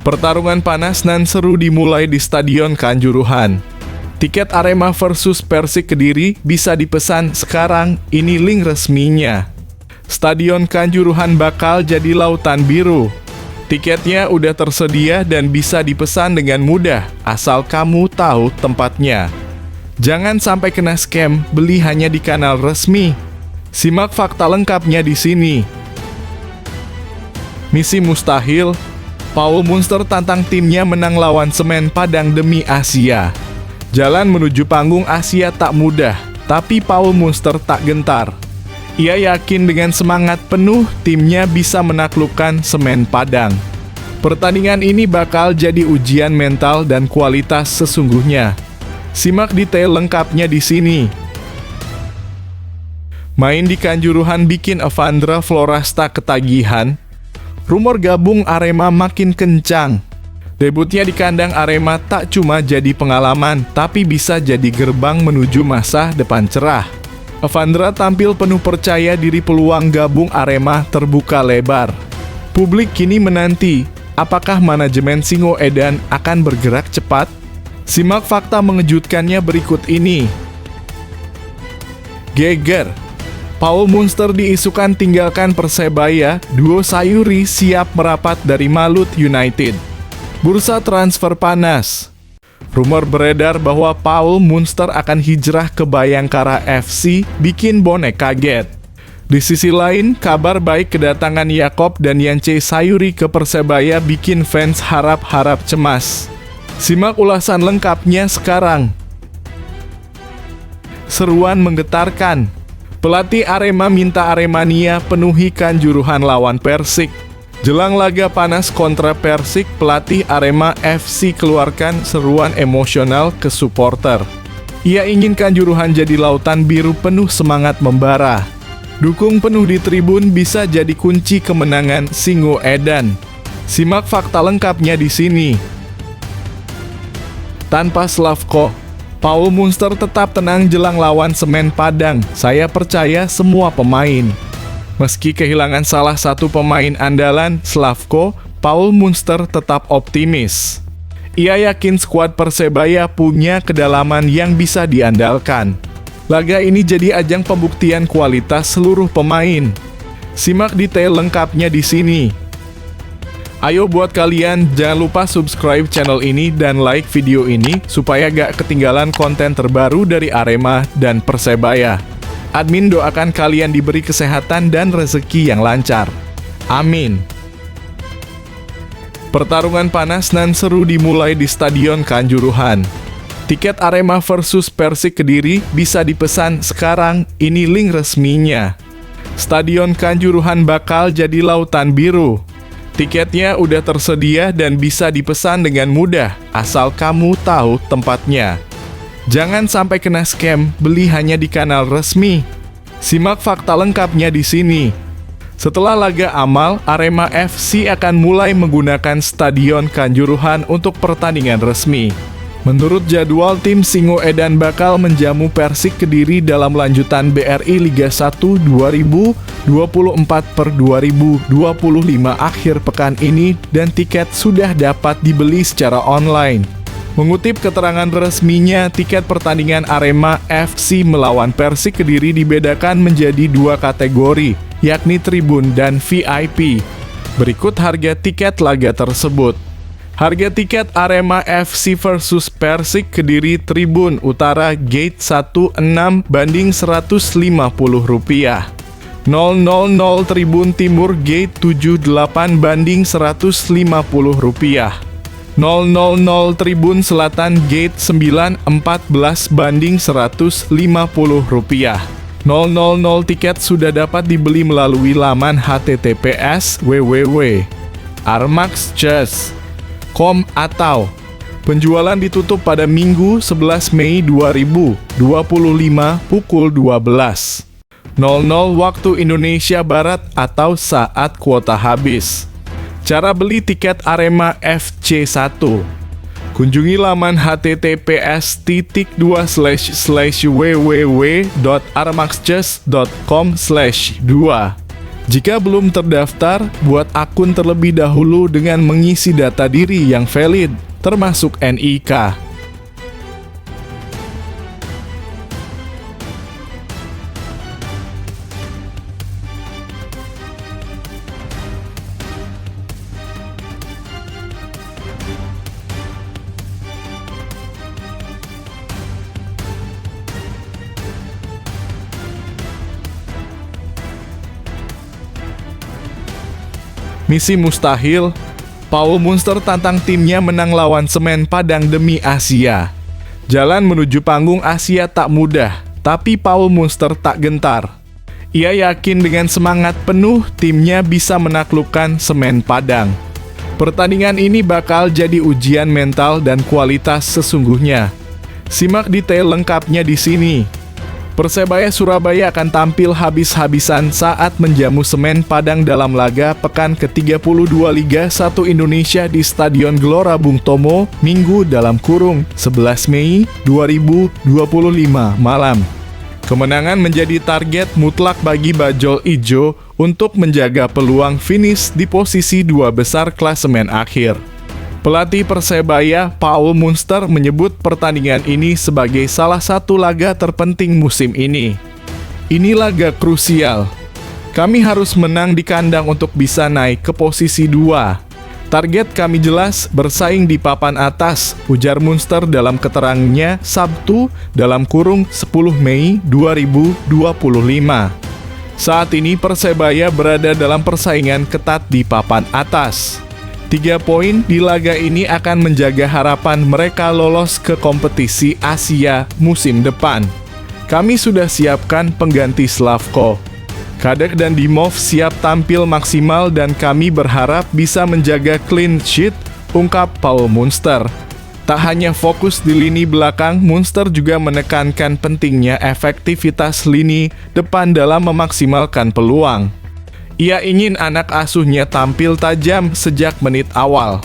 Pertarungan panas dan seru dimulai di Stadion Kanjuruhan. Tiket Arema versus Persik Kediri bisa dipesan sekarang, ini link resminya. Stadion Kanjuruhan bakal jadi lautan biru. Tiketnya udah tersedia dan bisa dipesan dengan mudah, asal kamu tahu tempatnya. Jangan sampai kena scam, beli hanya di kanal resmi. Simak fakta lengkapnya di sini. Misi mustahil, Paul Munster tantang timnya menang lawan Semen Padang demi Asia. Jalan menuju panggung Asia tak mudah, tapi Paul Munster tak gentar. Ia yakin dengan semangat penuh timnya bisa menaklukkan Semen Padang. Pertandingan ini bakal jadi ujian mental dan kualitas sesungguhnya. Simak detail lengkapnya di sini. Main di Kanjuruhan bikin Evandra Florasta ketagihan. Rumor gabung Arema makin kencang. Debutnya di kandang Arema tak cuma jadi pengalaman, tapi bisa jadi gerbang menuju masa depan cerah. Evandra tampil penuh percaya diri, peluang gabung Arema terbuka lebar. Publik kini menanti, apakah manajemen Singoedan akan bergerak cepat? Simak fakta mengejutkannya berikut ini. Geger, Paul Munster diisukan tinggalkan Persebaya, duo Sayuri siap merapat dari Malut United. Bursa transfer panas. Rumor beredar bahwa Paul Munster akan hijrah ke Bayangkara FC, bikin bonek kaget. Di sisi lain, kabar baik kedatangan Yakob dan Yance Sayuri ke Persebaya bikin fans harap-harap cemas. Simak ulasan lengkapnya sekarang. Seruan menggetarkan. Pelatih Arema minta Aremania penuhi Kanjuruhan lawan Persik. Jelang laga panas kontra Persik, pelatih Arema FC keluarkan seruan emosional ke supporter. Ia ingin Kanjuruhan jadi lautan biru penuh semangat membara. Dukung penuh di tribun bisa jadi kunci kemenangan Singoedan. Simak fakta lengkapnya di sini. Tanpa Slavko, Paul Munster tetap tenang jelang lawan Semen Padang. Saya percaya semua pemain. Meski kehilangan salah satu pemain andalan, Slavko, Paul Munster tetap optimis. Ia yakin skuad Persebaya punya kedalaman yang bisa diandalkan. Laga ini jadi ajang pembuktian kualitas seluruh pemain. Simak detail lengkapnya di sini. Ayo buat kalian, jangan lupa subscribe channel ini dan like video ini supaya gak ketinggalan konten terbaru dari Arema dan Persebaya. Admin doakan kalian diberi kesehatan dan rezeki yang lancar. Amin. Pertarungan panas dan seru dimulai di Stadion Kanjuruhan. Tiket Arema versus Persik Kediri bisa dipesan sekarang, ini link resminya. Stadion Kanjuruhan bakal jadi lautan biru. Tiketnya udah tersedia dan bisa dipesan dengan mudah, asal kamu tahu tempatnya. Jangan sampai kena scam, beli hanya di kanal resmi. Simak fakta lengkapnya di sini. Setelah laga amal, Arema FC akan mulai menggunakan Stadion Kanjuruhan untuk pertandingan resmi. Menurut jadwal, tim Singoedan bakal menjamu Persik Kediri dalam lanjutan BRI Liga 1 2024/2025 akhir pekan ini dan tiket sudah dapat dibeli secara online. Mengutip keterangan resminya, tiket pertandingan Arema FC melawan Persik Kediri dibedakan menjadi dua kategori, yakni Tribun dan VIP. Berikut harga tiket laga tersebut. Harga tiket Arema FC versus Persik Kediri Tribun Utara Gate 16 banding Rp150. 000 Tribun Timur Gate 78 banding Rp150. 000 Tribun Selatan Gate 9 14 banding Rp150. 000 tiket sudah dapat dibeli melalui laman https://www.armaxchess.com atau penjualan ditutup pada Minggu 11 Mei 2025 pukul 12.00 waktu Indonesia Barat atau saat kuota habis. Cara beli tiket Arema FC 1. Kunjungi laman https://www.armaxchess.com/2. Jika belum terdaftar, buat akun terlebih dahulu dengan mengisi data diri yang valid, termasuk NIK. Misi mustahil, Paul Munster tantang timnya menang lawan Semen Padang demi Asia. Jalan menuju panggung Asia tak mudah, tapi Paul Munster tak gentar. Ia yakin dengan semangat penuh timnya bisa menaklukkan Semen Padang. Pertandingan ini bakal jadi ujian mental dan kualitas sesungguhnya. Simak detail lengkapnya di sini. Persebaya Surabaya akan tampil habis-habisan saat menjamu Semen Padang dalam laga pekan ke-32 Liga 1 Indonesia di Stadion Gelora Bung Tomo, Minggu (11 Mei 2025) malam. Kemenangan menjadi target mutlak bagi Bajul Ijo untuk menjaga peluang finish di posisi 2 besar klasemen akhir. Pelatih Persebaya, Paul Munster, menyebut pertandingan ini sebagai salah satu laga terpenting musim ini. Ini laga krusial. Kami harus menang di kandang untuk bisa naik ke posisi 2. Target kami jelas, bersaing di papan atas, ujar Munster dalam keterangannya Sabtu (10 Mei 2025). Saat ini Persebaya berada dalam persaingan ketat di papan atas. 3 poin di laga ini akan menjaga harapan mereka lolos ke kompetisi Asia musim depan. Kami sudah siapkan pengganti Slavko. Kadek dan Dimov siap tampil maksimal dan kami berharap bisa menjaga clean sheet, ungkap Paul Munster. Tak hanya fokus di lini belakang, Munster juga menekankan pentingnya efektivitas lini depan dalam memaksimalkan peluang. Ia ingin anak asuhnya tampil tajam sejak menit awal.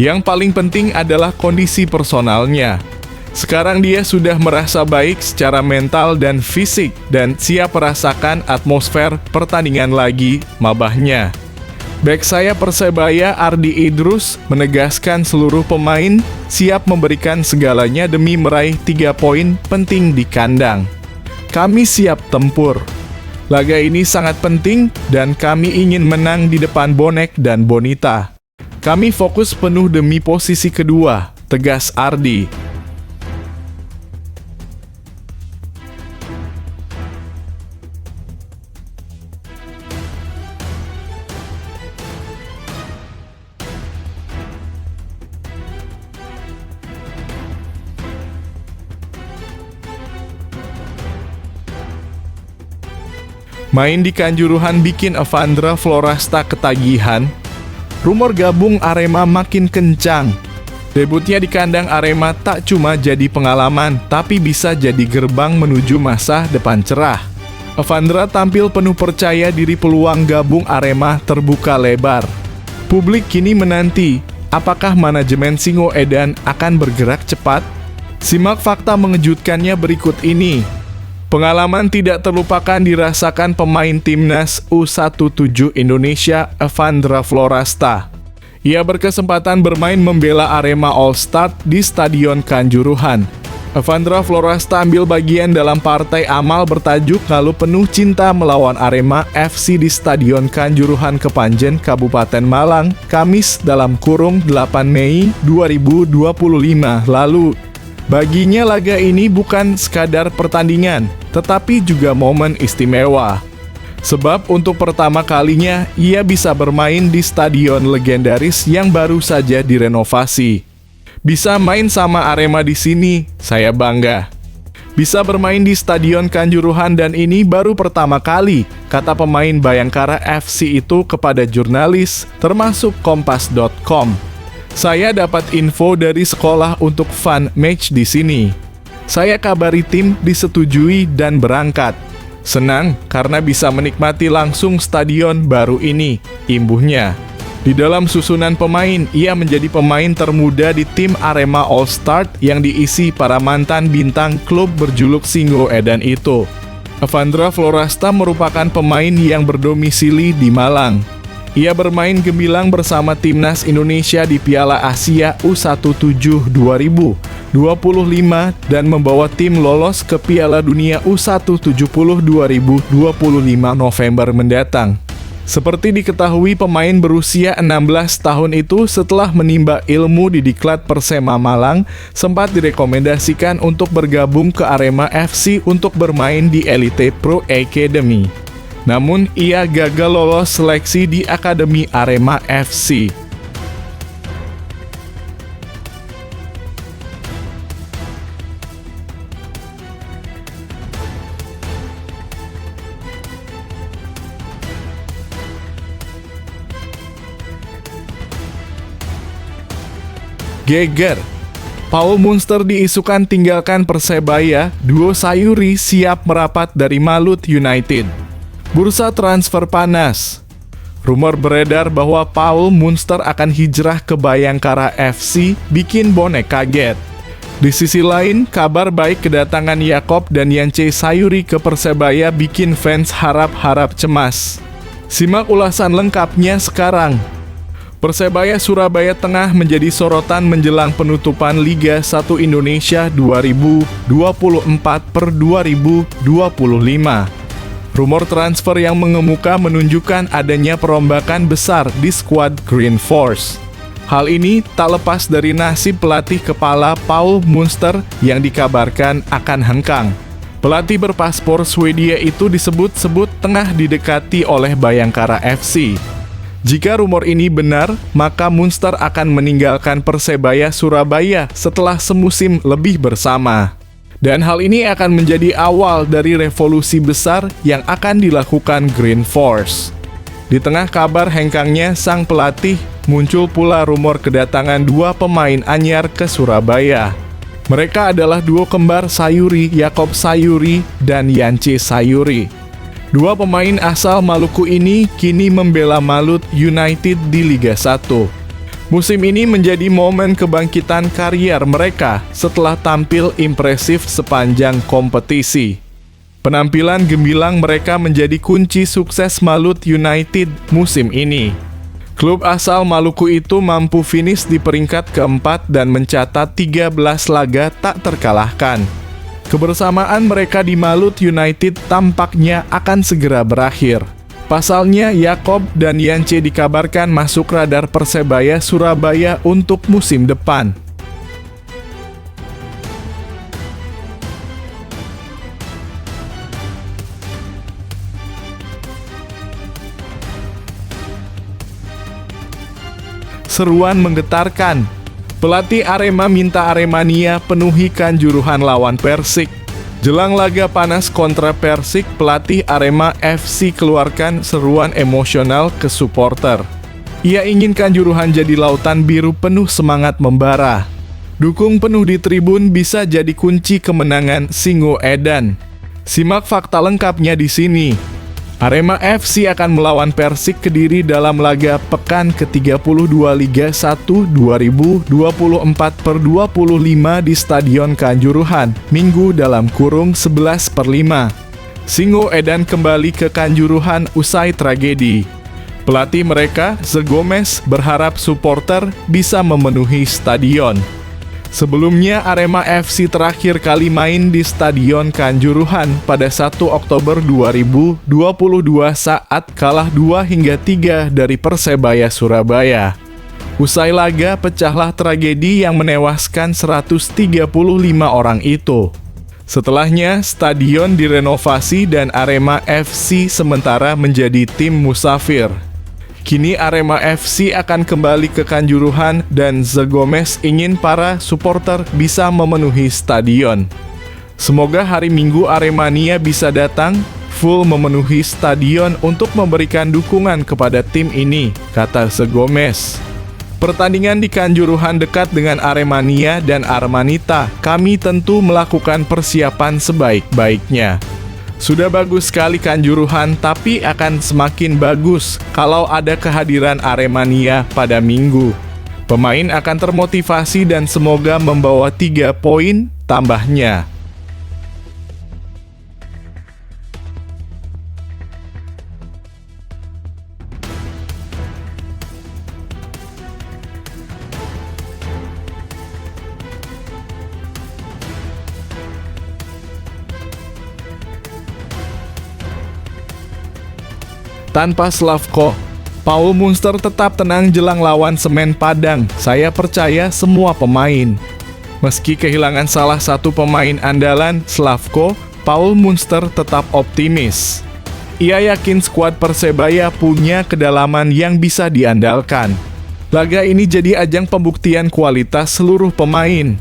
Yang paling penting adalah kondisi personalnya. Sekarang dia sudah merasa baik secara mental dan fisik dan siap merasakan atmosfer pertandingan lagi, mabahnya. Bek sayap Persebaya Ardi Idrus menegaskan seluruh pemain siap memberikan segalanya demi meraih 3 poin penting di kandang. Kami siap tempur. Laga ini sangat penting dan kami ingin menang di depan bonek dan bonita. Kami fokus penuh demi posisi kedua, tegas Ardi. Main di Kanjuruhan bikin Evandra Florasta ketagihan. Rumor gabung Arema makin kencang. Debutnya di kandang Arema tak cuma jadi pengalaman, tapi bisa jadi gerbang menuju masa depan cerah. Evandra tampil penuh percaya diri, peluang gabung Arema terbuka lebar. Publik kini menanti, apakah manajemen Singoedan akan bergerak cepat? Simak fakta mengejutkannya berikut ini. Pengalaman tidak terlupakan dirasakan pemain timnas U17 Indonesia Evandra Florasta. Ia berkesempatan bermain membela Arema All Star di Stadion Kanjuruhan. Evandra Florasta ambil bagian dalam partai amal bertajuk Ngalu Penuh Cinta melawan Arema FC di Stadion Kanjuruhan Kepanjen, Kabupaten Malang, Kamis (8 Mei 2025) lalu. Baginya laga ini bukan sekadar pertandingan, tetapi juga momen istimewa. Sebab untuk pertama kalinya ia bisa bermain di stadion legendaris yang baru saja direnovasi. Bisa main sama Arema di sini, saya bangga. Bisa bermain di Stadion Kanjuruhan dan ini baru pertama kali, kata pemain Bayangkara FC itu kepada jurnalis, termasuk Kompas.com. Saya dapat info dari sekolah untuk fun match di sini. Saya kabari tim disetujui dan berangkat. Senang karena bisa menikmati langsung stadion baru ini, imbuhnya. Di dalam susunan pemain, ia menjadi pemain termuda di tim Arema All Star yang diisi para mantan bintang klub berjuluk Singoedan itu. Avandra Florasta merupakan pemain yang berdomisili di Malang. Ia bermain gemilang bersama timnas Indonesia di Piala Asia U17 2025 dan membawa tim lolos ke Piala Dunia U170 2025 November mendatang. Seperti diketahui, pemain berusia 16 tahun itu setelah menimba ilmu di Diklat Persema Malang sempat direkomendasikan untuk bergabung ke Arema FC untuk bermain di Elite Pro Academy. Namun, ia gagal lolos seleksi di Akademi Arema FC. Geger, Paul Munster diisukan tinggalkan Persebaya, duo Sayuri siap merapat dari Malut United. Bursa transfer panas. Rumor beredar bahwa Paul Munster akan hijrah ke Bayangkara FC bikin bonek kaget. Di sisi lain, kabar baik kedatangan Yakob dan Yance Sayuri ke Persebaya bikin fans harap-harap cemas. Simak ulasan lengkapnya sekarang. Persebaya Surabaya tengah menjadi sorotan menjelang penutupan Liga 1 Indonesia 2024/2025. Rumor transfer yang mengemuka menunjukkan adanya perombakan besar di skuad Green Force. Hal ini tak lepas dari nasib pelatih kepala Paul Munster yang dikabarkan akan hengkang. Pelatih berpaspor Swedia itu disebut-sebut tengah didekati oleh Bayangkara FC. Jika rumor ini benar, maka Munster akan meninggalkan Persebaya Surabaya setelah semusim lebih bersama. Dan hal ini akan menjadi awal dari revolusi besar yang akan dilakukan Green Force. Di tengah kabar hengkangnya sang pelatih, muncul pula rumor kedatangan dua pemain anyar ke Surabaya. Mereka adalah duo kembar Sayuri, Yakob Sayuri, dan Yance Sayuri. Dua pemain asal Maluku ini kini membela Malut United di Liga 1. Musim ini menjadi momen kebangkitan karier mereka setelah tampil impresif sepanjang kompetisi. Penampilan gemilang mereka menjadi kunci sukses Malut United musim ini. Klub asal Maluku itu mampu finish di peringkat keempat dan mencatat 13 laga tak terkalahkan. Kebersamaan mereka di Malut United tampaknya akan segera berakhir. Pasalnya, Yakob dan Yance dikabarkan masuk radar Persebaya Surabaya untuk musim depan. Seruan menggetarkan. Pelatih Arema minta Aremania penuhi Kanjuruhan lawan Persik. Jelang laga panas kontra Persik, pelatih Arema FC keluarkan seruan emosional ke supporter. Ia ingin Kanjuruhan jadi lautan biru penuh semangat membara. Dukung penuh di tribun bisa jadi kunci kemenangan Singo Edan. Simak fakta lengkapnya di sini. Arema FC akan melawan Persik Kediri dalam laga pekan ke-32 Liga 1 2024/25 di Stadion Kanjuruhan, Minggu dalam kurung 11/5. Singo Edan kembali ke Kanjuruhan usai tragedi. Pelatih mereka, The Gomez, berharap supporter bisa memenuhi stadion. Sebelumnya, Arema FC terakhir kali main di Stadion Kanjuruhan pada 1 Oktober 2022 saat kalah 2-3 dari Persebaya Surabaya. Usai laga, pecahlah tragedi yang menewaskan 135 orang itu. Setelahnya, stadion direnovasi dan Arema FC sementara menjadi tim musafir. Kini Arema FC akan kembali ke Kanjuruhan dan The Gomez ingin para supporter bisa memenuhi stadion. Semoga hari Minggu Aremania bisa datang full memenuhi stadion untuk memberikan dukungan kepada tim ini, kata The Gomez. Pertandingan di Kanjuruhan dekat dengan Aremania dan Armanita, kami tentu melakukan persiapan sebaik-baiknya. Sudah bagus sekali Kanjuruhan, tapi akan semakin bagus kalau ada kehadiran Aremania pada Minggu. Pemain akan termotivasi dan semoga membawa 3 poin, tambahnya. Tanpa Slavko, Paul Munster tetap tenang jelang lawan Semen Padang. Saya percaya semua pemain. Meski kehilangan salah satu pemain andalan, Slavko, Paul Munster tetap optimis. Ia yakin skuad Persebaya punya kedalaman yang bisa diandalkan. Laga ini jadi ajang pembuktian kualitas seluruh pemain.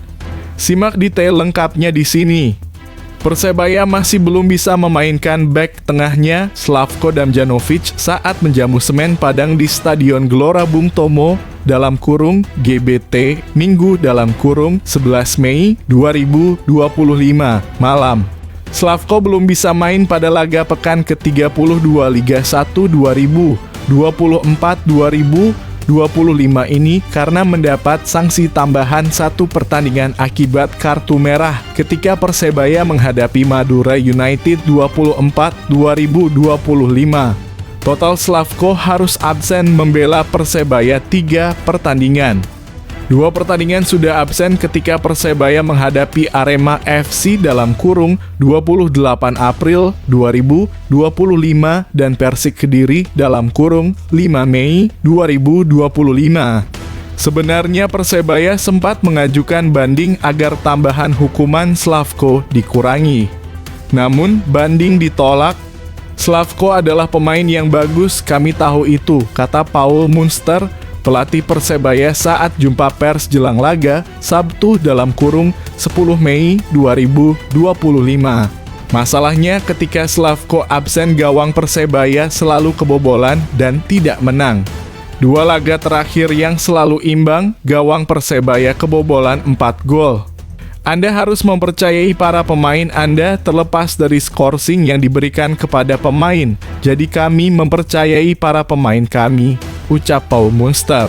Simak detail lengkapnya di sini. Persebaya masih belum bisa memainkan bek tengahnya Slavko Damjanovic saat menjamu Semen Padang di Stadion Gelora Bung Tomo (GBT) Minggu (11 Mei 2025) malam. Slavko belum bisa main pada laga pekan ke-32 Liga 1 2024-2025 ini karena mendapat sanksi tambahan satu pertandingan akibat kartu merah ketika Persebaya menghadapi Madura United 24-2025. Total Slavko harus absen membela Persebaya 3 pertandingan. 2 pertandingan sudah absen ketika Persebaya menghadapi Arema FC (28 April 2025) dan Persik Kediri (5 Mei 2025). Sebenarnya Persebaya sempat mengajukan banding agar tambahan hukuman Slavko dikurangi. Namun banding ditolak. Slavko adalah pemain yang bagus, kami tahu itu, kata Paul Munster, pelatih Persebaya saat jumpa pers jelang laga Sabtu (10 Mei 2025). Masalahnya ketika Slavko absen, gawang Persebaya selalu kebobolan dan tidak menang. 2 laga terakhir yang selalu imbang, gawang Persebaya kebobolan 4 gol. Anda harus mempercayai para pemain Anda terlepas dari scoring yang diberikan kepada pemain. Jadi kami mempercayai para pemain kami, ucap Paul Munster.